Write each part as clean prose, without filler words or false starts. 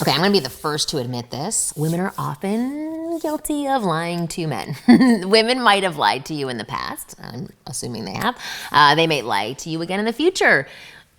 Okay, I'm gonna be the first to admit this. Women are often guilty of lying to men. Women might have lied to you in the past. I'm assuming they have. They may lie to you again in the future.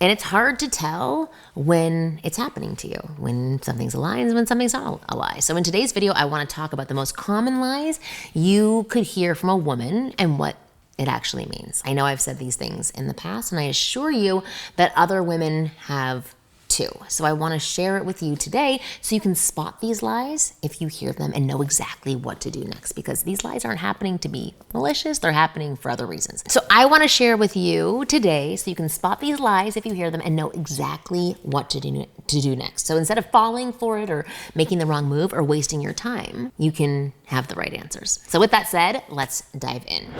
And it's hard to tell when it's happening to you, when something's a lie and when something's not a lie. So in today's video, I wanna talk about the most common lies you could hear from a woman and what it actually means. I know I've said these things in the past, and I assure you that other women have too. So I want to share it with you today so you can spot these lies if you hear them and know exactly what to do next, because these lies aren't happening to be malicious, they're happening for other reasons. So I want to share with you today so you can spot these lies if you hear them and know exactly what to do next. So instead of falling for it or making the wrong move or wasting your time, you can have the right answers. So with that said, let's dive in.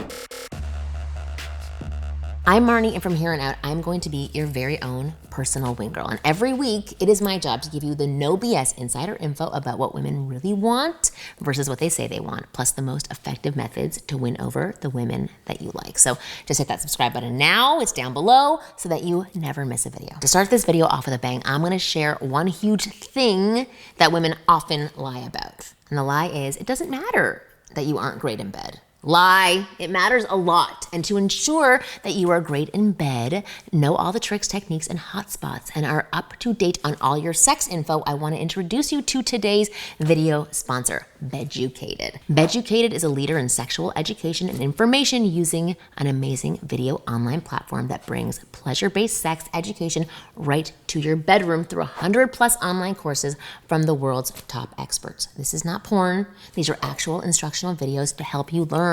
I'm Marni, and from here on out, I'm going to be your very own personal wing girl. And every week, it is my job to give you the no BS insider info about what women really want versus what they say they want, plus the most effective methods to win over the women that you like. So just hit that subscribe button now. It's down below so that you never miss a video. To start this video off with a bang, I'm gonna share one huge thing that women often lie about. And the lie is, it doesn't matter that you aren't great in bed. Lie. It matters a lot. And to ensure that you are great in bed, know all the tricks, techniques, and hot spots, and are up to date on all your sex info, I want to introduce you to today's video sponsor, Beducated. Beducated is a leader in sexual education and information using an amazing video online platform that brings pleasure-based sex education right to your bedroom through 100+ online courses from the world's top experts. This is not porn. These are actual instructional videos to help you learn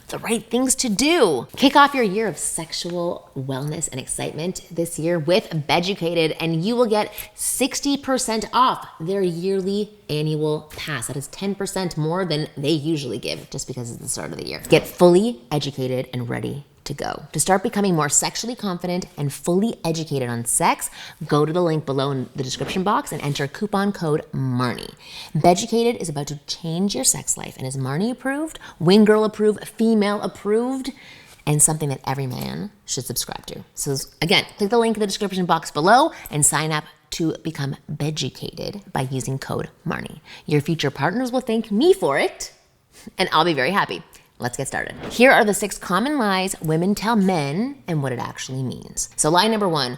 the right things to do. Kick off your year of sexual wellness and excitement this year with Beducated, and you will get 60% off their yearly annual pass. That is 10% more than they usually give just because it's the start of the year. Get fully educated and ready to go. To start becoming more sexually confident and fully educated on sex, go to the link below in the description box and enter coupon code MARNI. Beducated is about to change your sex life and is Marni approved, wing girl approved, female approved, and something that every man should subscribe to. So again, click the link in the description box below and sign up to become Beducated by using code MARNI. Your future partners will thank me for it, and I'll be very happy. Let's get started. Here are the 6 common lies women tell men and what it actually means. So lie number 1,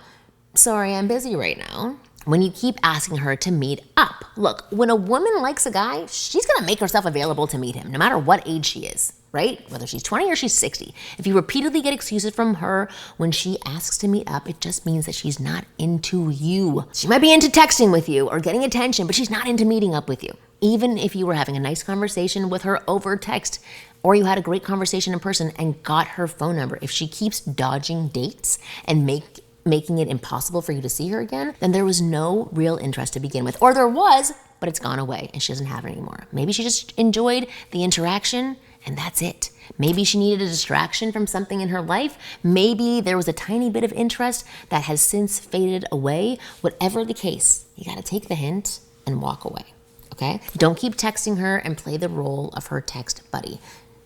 sorry, I'm busy right now. When you keep asking her to meet up. Look, when a woman likes a guy, she's gonna make herself available to meet him, no matter what age she is, right? Whether she's 20 or she's 60. If you repeatedly get excuses from her when she asks to meet up, it just means that she's not into you. She might be into texting with you or getting attention, but she's not into meeting up with you. Even if you were having a nice conversation with her over text, or you had a great conversation in person and got her phone number, if she keeps dodging dates and making it impossible for you to see her again, then there was no real interest to begin with. Or there was, but it's gone away and she doesn't have it anymore. Maybe she just enjoyed the interaction and that's it. Maybe she needed a distraction from something in her life. Maybe there was a tiny bit of interest that has since faded away. Whatever the case, you gotta take the hint and walk away, okay? Don't keep texting her and play the role of her text buddy.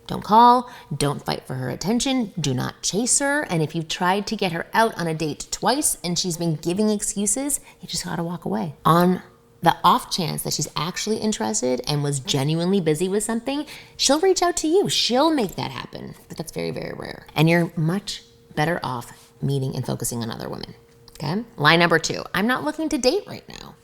Don't call, don't fight for her attention, do not chase her, and if you've tried to get her out on a date twice and she's been giving excuses, you just gotta walk away. On the off chance that she's actually interested and was genuinely busy with something, she'll reach out to you, she'll make that happen, but that's very, very rare. And you're much better off meeting and focusing on other women, okay? Lie number 2, I'm not looking to date right now.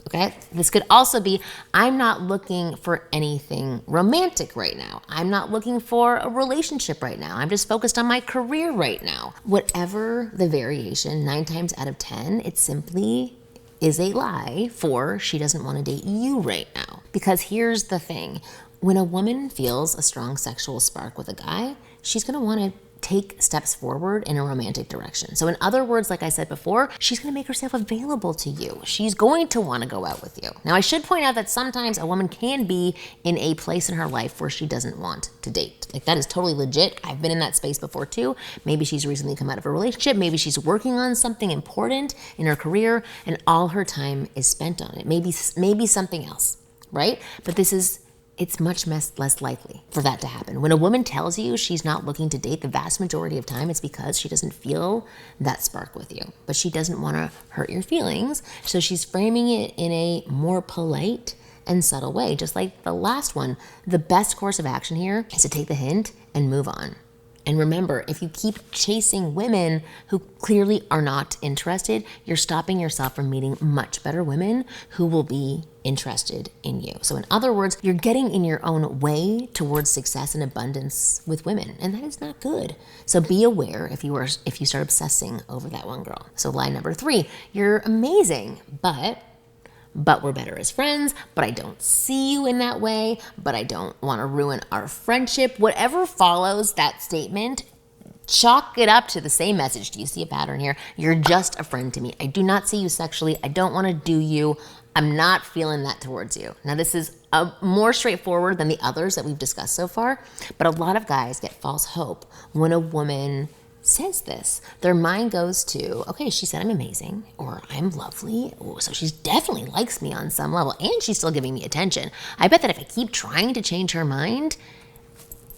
Okay, this could also be, I'm not looking for anything romantic right now. I'm not looking for a relationship right now. I'm just focused on my career right now. Whatever the variation, 9 times out of 10, it simply is a lie for she doesn't want to date you right now. Because here's the thing, when a woman feels a strong sexual spark with a guy, she's gonna want to take steps forward in a romantic direction. So in other words, like I said before, she's gonna make herself available to you. She's going to wanna go out with you. Now I should point out that sometimes a woman can be in a place in her life where she doesn't want to date. Like that is totally legit. I've been in that space before too. Maybe she's recently come out of a relationship. Maybe she's working on something important in her career and all her time is spent on it. Maybe something else, right? But this is it's much less likely for that to happen. When a woman tells you she's not looking to date, the vast majority of time it's because she doesn't feel that spark with you, but she doesn't want to hurt your feelings, so she's framing it in a more polite and subtle way. Just like the last one, the best course of action here is to take the hint and move on. And remember, if you keep chasing women who clearly are not interested, you're stopping yourself from meeting much better women who will be interested in you. So in other words, you're getting in your own way towards success and abundance with women, and that is not good. So be aware if you start obsessing over that one girl. So lie number 3, you're amazing, but we're better as friends, but I don't see you in that way, but I don't want to ruin our friendship. Whatever follows that statement, chalk it up to the same message. Do you see a pattern here? You're just a friend to me. I do not see you sexually. I don't want to do you. I'm not feeling that towards you. Now, this is more straightforward than the others that we've discussed so far, but a lot of guys get false hope when a woman says this. Their mind goes to, okay, she said I'm amazing, or I'm lovely, so she definitely likes me on some level, and she's still giving me attention. I bet that if I keep trying to change her mind,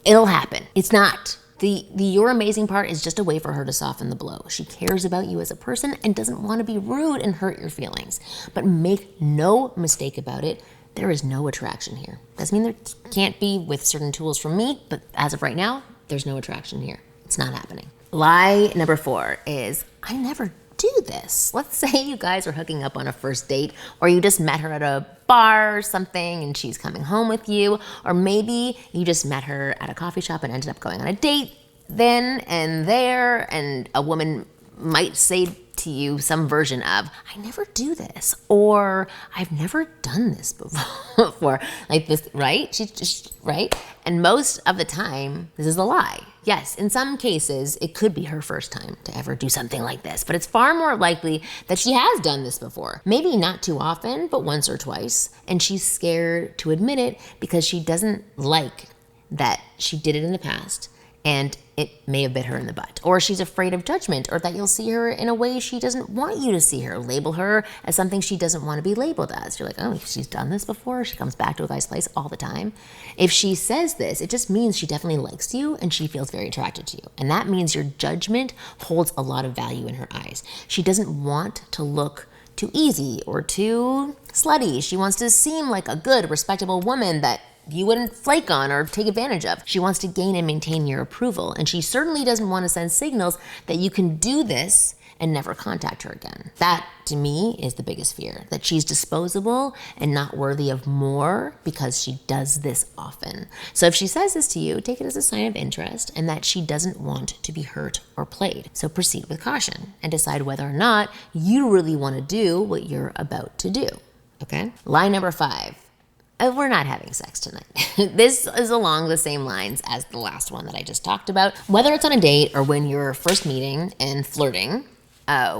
it'll happen. It's not. The you're amazing part is just a way for her to soften the blow. She cares about you as a person and doesn't want to be rude and hurt your feelings. But make no mistake about it, there is no attraction here. Doesn't mean there can't be with certain tools from me, but as of right now, there's no attraction here. It's not happening. Lie number 4 is, I never do this. Let's say you guys are hooking up on a first date, or you just met her at a bar or something and she's coming home with you, or maybe you just met her at a coffee shop and ended up going on a date then and there, and a woman might say to you some version of, I never do this, or I've never done this before. Like this, right? She's just, right? And most of the time, this is a lie. Yes, in some cases, it could be her first time to ever do something like this, but it's far more likely that she has done this before. Maybe not too often, but once or twice, and she's scared to admit it because she doesn't like that she did it in the past, and it may have bit her in the butt. Or she's afraid of judgment, or that you'll see her in a way she doesn't want you to see her. Label her as something she doesn't want to be labeled as. You're like, oh, she's done this before. She comes back to a guy's place all the time. If she says this, it just means she definitely likes you and she feels very attracted to you. And that means your judgment holds a lot of value in her eyes. She doesn't want to look too easy or too slutty. She wants to seem like a good, respectable woman that you wouldn't flake on or take advantage of. She wants to gain and maintain your approval, and she certainly doesn't want to send signals that you can do this and never contact her again. That, to me, is the biggest fear, that she's disposable and not worthy of more because she does this often. So if she says this to you, take it as a sign of interest and that she doesn't want to be hurt or played. So proceed with caution and decide whether or not you really want to do what you're about to do, okay? Lie number 5. We're not having sex tonight. This is along the same lines as the last one that I just talked about. Whether it's on a date or when you're first meeting and flirting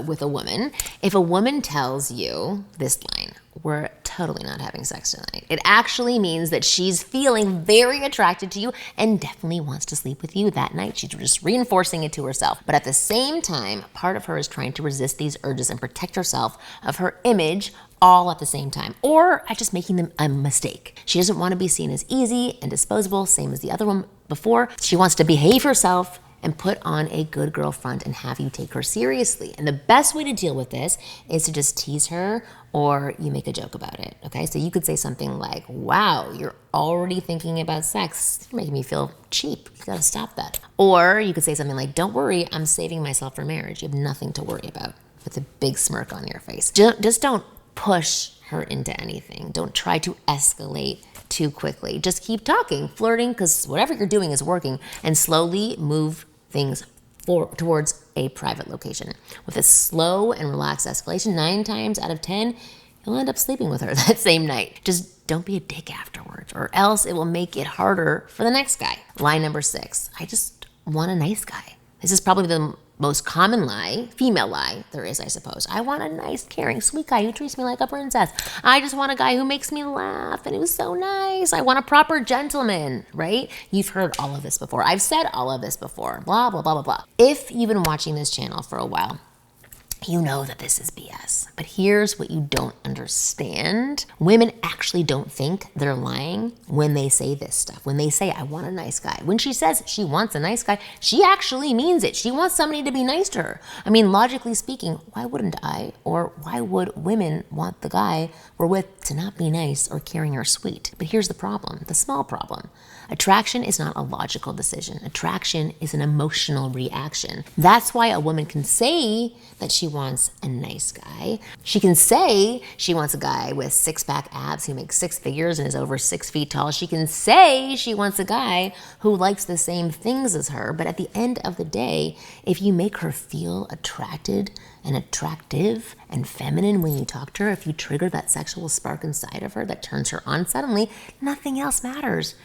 with a woman, if a woman tells you this line, we're totally not having sex tonight, it actually means that she's feeling very attracted to you and definitely wants to sleep with you that night. She's just reinforcing it to herself. But at the same time, part of her is trying to resist these urges and protect herself of her image all at the same time, or at just making them a mistake. She doesn't want to be seen as easy and disposable, same as the other one before. She wants to behave herself and put on a good girl front and have you take her seriously. And the best way to deal with this is to just tease her, or you make a joke about it, okay? So you could say something like, wow, you're already thinking about sex. You're making me feel cheap. You gotta stop that. Or you could say something like, don't worry, I'm saving myself for marriage. You have nothing to worry about, with a big smirk on your face. Just don't push her into anything. Don't try to escalate too quickly. Just keep talking, flirting, because whatever you're doing is working, and slowly move things towards a private location. With a slow and relaxed escalation, 9 times out of 10, you'll end up sleeping with her that same night. Just don't be a dick afterwards, or else it will make it harder for the next guy. Lie number 6, I just want a nice guy. This is probably the most common lie, female lie there is, I suppose. I want a nice, caring, sweet guy who treats me like a princess. I just want a guy who makes me laugh and who's so nice. I want a proper gentleman, right? You've heard all of this before. I've said all of this before, blah, blah, blah, blah, blah. If you've been watching this channel for a while, you know that this is BS. But here's what you don't understand. Women actually don't think they're lying when they say this stuff. When they say, I want a nice guy. When she says she wants a nice guy, she actually means it. She wants somebody to be nice to her. I mean, logically speaking, why wouldn't I? Or why would women want the guy we're with to not be nice or caring or sweet? But here's the problem, the small problem. Attraction is not a logical decision. Attraction is an emotional reaction. That's why a woman can say that she wants a nice guy. She can say she wants a guy with six-pack abs who makes six figures and is over 6 feet tall. She can say she wants a guy who likes the same things as her. But at the end of the day, if you make her feel attracted and attractive and feminine when you talk to her, if you trigger that sexual spark inside of her that turns her on suddenly, nothing else matters.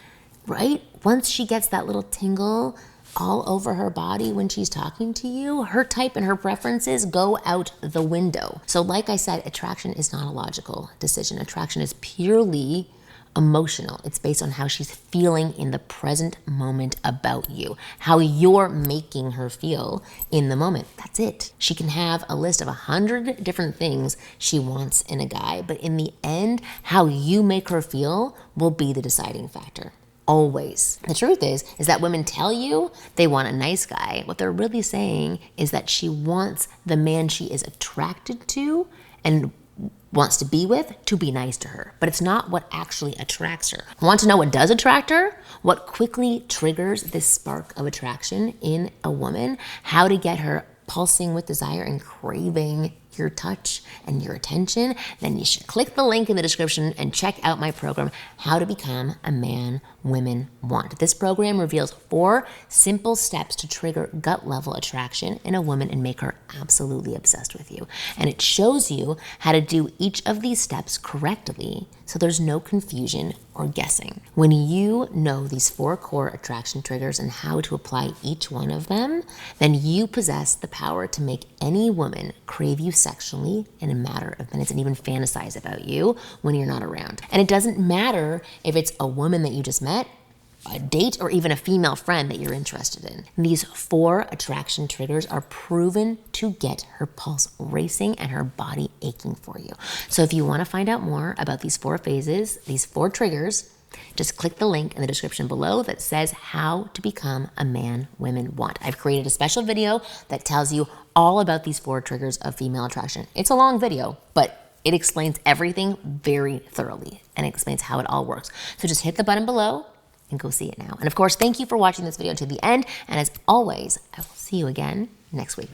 Right? Once she gets that little tingle all over her body when she's talking to you, her type and her preferences go out the window. So like I said, attraction is not a logical decision. Attraction is purely emotional. It's based on how she's feeling in the present moment about you, how you're making her feel in the moment. That's it. She can have a list of 100 different things she wants in a guy, but in the end, how you make her feel will be the deciding factor. Always. The truth is that women tell you they want a nice guy. What they're really saying is that she wants the man she is attracted to and wants to be with to be nice to her. But it's not what actually attracts her. Want to know what does attract her? What quickly triggers this spark of attraction in a woman? How to get her pulsing with desire and craving your touch and your attention? Then you should click the link in the description and check out my program, How to Become a Man Women Want. This program reveals 4 simple steps to trigger gut level attraction in a woman and make her absolutely obsessed with you. And it shows you how to do each of these steps correctly so there's no confusion or guessing. When you know these 4 core attraction triggers and how to apply each one of them, then you possess the power to make any woman crave you sexually in a matter of minutes and even fantasize about you when you're not around. And it doesn't matter if it's a woman that you just met, a date, or even a female friend that you're interested in. These 4 attraction triggers are proven to get her pulse racing and her body aching for you. So if you want to find out more about these 4 phases, these 4 triggers, just click the link in the description below that says How to Become a Man Women Want. I've created a special video that tells you all about these 4 triggers of female attraction. It's a long video, but it explains everything very thoroughly and it explains how it all works. So just hit the button below and go see it now. And of course, thank you for watching this video to the end. And as always, I will see you again next week.